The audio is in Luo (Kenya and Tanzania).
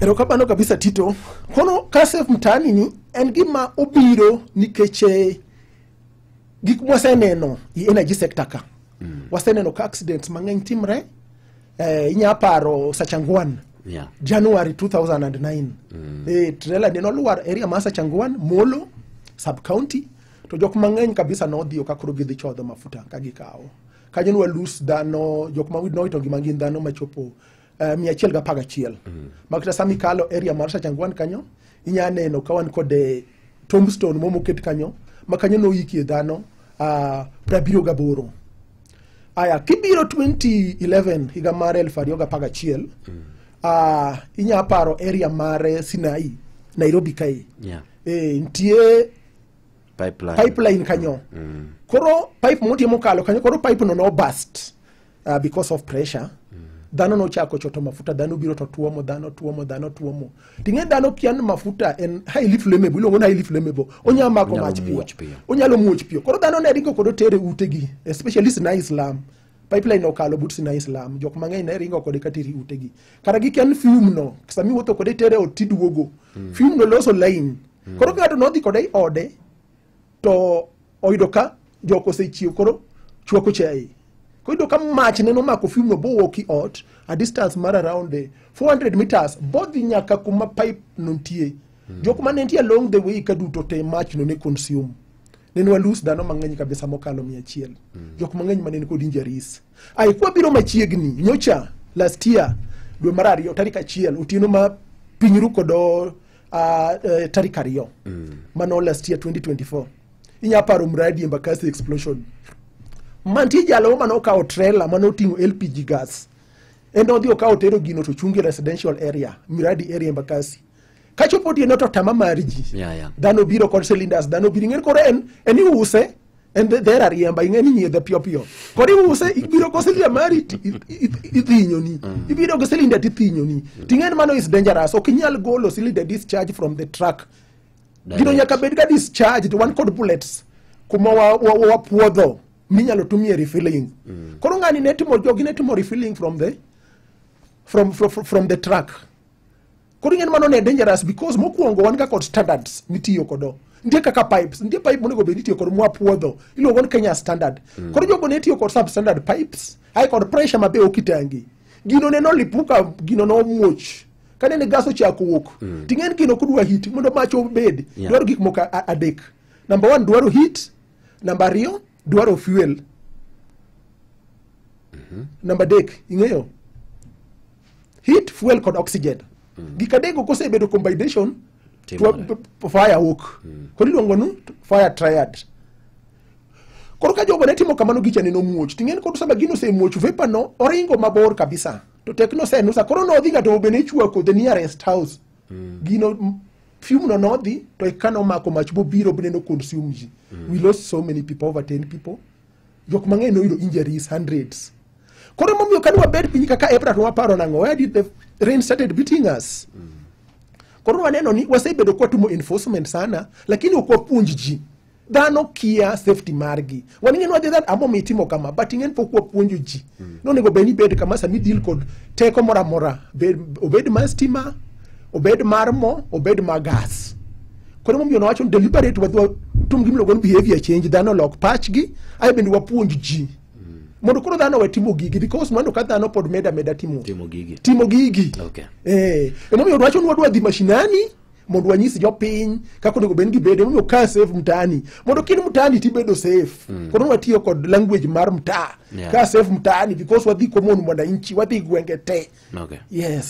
Erokabano kabisa Tito. Kono kasef mtani ni en gima obiro nikeche gik mwaseneno i energy sector ka. Waseneno ka accidents mang'eny timre inya paro Sachangwan. Yeah. January 2009. Trailer neno luar area ma Sachangwan, Molo, sub-county. To jok mang'eny kabisa nodhi okakoro gidhi chodho mafuta kagikao. Kanyo nwa lose dhano, jok mawid noito gimangin dhano machopo 111. Makita sami kalo area mar Sachangwan kanyo, inya neno kawan kode tombstone momo ket kanyo, makanyo no yiki dhano, prabiro gaboro. Aya, kibiro 2011, higa mare Elfarioga Pagachiel, inya paro area mare Sinai, Nairobi kai. Yeah. Ntie pipeline kanyo. Koro pipe monti mokalo kanyo, koro pipe no burst because of pressure. Dhano no chako choto mafuta, dhano biro to tuomo, dhano tuomo. Tinge dhano kian mafuta en highly flammable, ilongo highly flammable. Onya mako mach piyo. Onyalo muoch piyo. Koro dhano ne ringo kodo tere utegi, especially Sinai Islam. Pipeline no kalo but Sinai Islam. Jok mang'eny ne ringo kode katiri utegi. Kara gi kian fume no, sami wuotho kode tere otiduogo. Fume no loso line. Koro ng'ato nodhi kode ode, to oyudo ka joko sechiwo koro chwako chai. Koido ka mach neno mako fume no bowoki ot a distance mar around 400 meters both nyaka kuma pipe nontie. Jok ma nentie along the way kaduto te mach no ne consume. Neno lose dhano mang'eny kabisa mokalo 100. Jok mang'eny manene kod injuries. Ai kwa biro machiegni nyocha last year dwe mar ariyo tarik 1 otieno ma pinyru kodo tarik 2 mano last year 2024. Inya paro mradi Embakasi explosion. Mantie jalo mano kao trailer mano tingo LPG gas. Endo dhi okao tero gino to chungi residential area, miradi area Embakasi. Kachopo di enoto tama mariji. Yeah. Dhano biro kod cylinders, dhano biro ng'en kore en use, and there are riemba, ing'eni nyiedho piyo. Kori use, ibiro ko cylinder mari ithinyo ni. Ibiro ko cylinder tithinyo ni. Ting'en mano is dangerous. Okinyal golo cylinder discharge from the truck. Gino nyaka bed ga discharged, one code bullets. Kuma wapuodho. Minyalo tumie refilling. Koro ng'ani netimo refilling from the truck. Koro ng'en mano ne dangerous because mokuongo wan ka kod standards mitiyo kodo. Ndiye kaka pipes, ndiye pipe monego bed itiyo kod mwapuodho. Iluongo ni Kenya standard. Koro jogo ne tiyo kod substandard pipes, ai kod pressure mabe okitangi. Gino ne no lipuka, gino no muoch. Kane ne gas ochako wuok. Ting'en gino kudwa hit mondo mach obed. Dwaro gik moko adek. Number 1 dwaro heat, number 2 dwaro fuel. Number 3 ing'eyo heat, fuel kod oxygen. Gikadego kosebedo combination to fire work. Koro iluongo nu fire triad. Koro ka jogo ne timo kamano gichane no muoch. Ting'en kod sama gino se muoch vapor no oringo mabor kabisa. To tekno se nusa koro no dhi gato bene chwako the nearest house. Gino fume no nodhi to ikano mako mach bo biro bene no consume ji. We lost so many people, over 10 people. Jok mang'eny no yudo injuries, hundreds. Koro momiyo kanwa bed piny kaka April to waparo nang'o, where did the rain started beating us? Koro waneno ni wasebedo kwa tumo enforcement sana, lakini ukwa puonj ji. Dhano kia safety margi. Waning'en wadhi that amo mitimo kama, but ing'en pok wapuonjo ji. Nonego beni bed kama sami deal kod teko mora. Obed mar stima, obed mar mo, obed mar gas. Koro momiyo nawacho deliberate wadhi tum gimiluongo ni behavior change, dhano lok pachgi, ae bende wapuonj ji. Mondo koro dhano we timo gigi, because mwando ka dhano pod meda timo gigi. Okay. Momiyo wacho ni wadwa dhi mashinani, mondo wanyisi jopiny kako nego ben gibede, momiyo ka safe mtani. Mondo kin mtani tibedo safe. Koro watiyo kod language mar mtaa. Ka safe mtani, because wadhi komonu mwananchi, wadhi gwenge te. Okay. Yes.